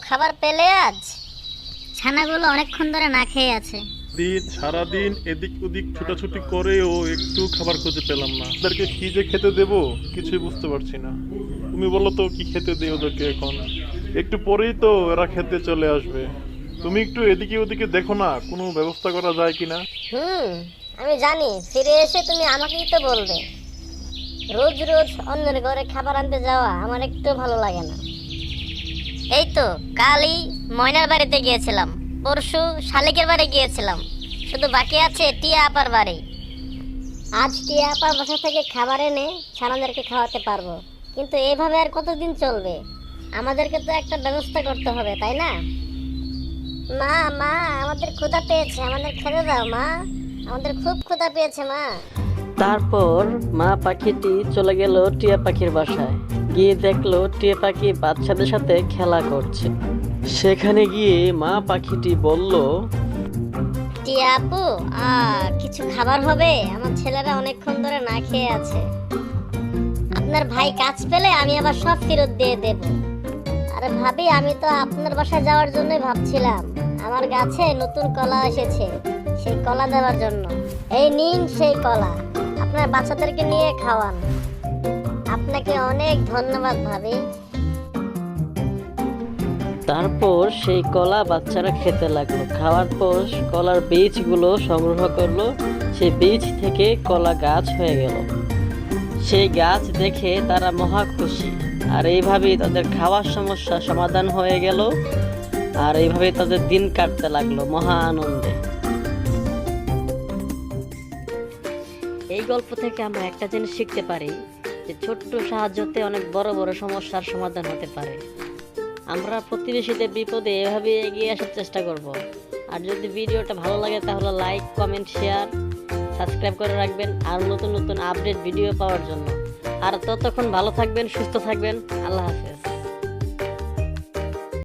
খাবার পেলে আজ? ছানাগুলো অনেকক্ষণ ধরে না খেয়ে আছে। সারাদিন এদিক ওদিক ছুটাছুটি করেও একটু খাবার খুঁজে পেলাম না। ওদেরকে কি যে খেতে দেবো কিছুই বুঝতে পারছি না। তুমি বলো তো কি খেতে দেই ওদেরকে এখন? একটু পরেই তো এরা খেতে চলে আসবে। তুমি একটু এদিকে ওদিকে দেখো না, কোনো ব্যবস্থা করা যায় কিনা। আমি জানি ফিরে এসে তুমি আমাকেই তো বলবে। রোজ রোজ অন্যের ঘরে খাবার আনতে যাওয়া আমার একটু ভালো লাগে না। এই তো কালই ময়নার বাড়িতে গিয়েছিলাম, পরশু শালিকের বাড়ি গিয়েছিলাম, শুধু বাকি আছে টিয়া আপার বাড়ি। আজ টিয়া আপার বাসা থেকে খাবার এনে ছানাদেরকে খাওয়াতে পারবো, কিন্তু এইভাবে আর কতদিন চলবে? আমাদেরকে তো একটা ব্যবস্থা করতে হবে, তাই না? মা মা আমাদের ক্ষুধা পেয়েছে, আমাদের খেতে দাও মা, আমাদের খুব ক্ষুধা পেয়েছে মা। তারপর মা পাখিটি চলে গেল টিয়া পাখির বাসায়। গিয়ে দেখলো টিয়া পাখি বাচ্চাদের সাথে খেলা করছে। সেখানে গিয়ে মা পাখিটি বলল, টিয়া আপু, কিছু খাবার হবে? আমার ছেলেরা অনেকক্ষণ ধরে না খেয়ে আছে। আপনার ভাই কাজ পেলে আমি আবার সব ফেরত দিয়ে দেব। আরে ভাবি, আমি তো আপনার বাসায় যাওয়ার জন্যই ভাবছিলাম। আমার গাছে নতুন কলা এসেছে, সেই কলা দেওয়ার জন্য। এই নিন সেই কলা, আপনার বাচ্চাদেরকে নিয়ে খাওয়ান। আপনাকে অনেক ধন্যবাদ ভাবি। তারপর সেই কলা বাচ্চারা খেতে লাগলো। খাওয়ার পর কলার বীজগুলো সংগ্রহ করলো। সেই বীজ থেকে কলা গাছ হয়ে গেল। সেই গাছ দেখে তারা মহা খুশি। আর এইভাবেই তাদের খাওয়ার সমস্যা সমাধান হয়ে গেল। আর এইভাবেই তাদের দিন কাটতে লাগলো মহা আনন্দে। এই গল্প থেকে আমরা একটা জিনিস শিখতে পারি যে ছোট্ট সাহায্যতে অনেক বড় বড় সমস্যার সমাধান হতে পারে। আমরা প্রতিবেশীদের বিপদে এভাবে এগিয়ে আসার চেষ্টা করব। আর যদি ভিডিওটা ভালো লাগে তাহলে লাইক, কমেন্ট, শেয়ার, সাবস্ক্রাইব করে রাখবেন আর নতুন নতুন আপডেট ভিডিও পাওয়ার জন্য। আর ততক্ষণ ভালো থাকবেন, সুস্থ থাকবেন। আল্লাহ হাফেজ।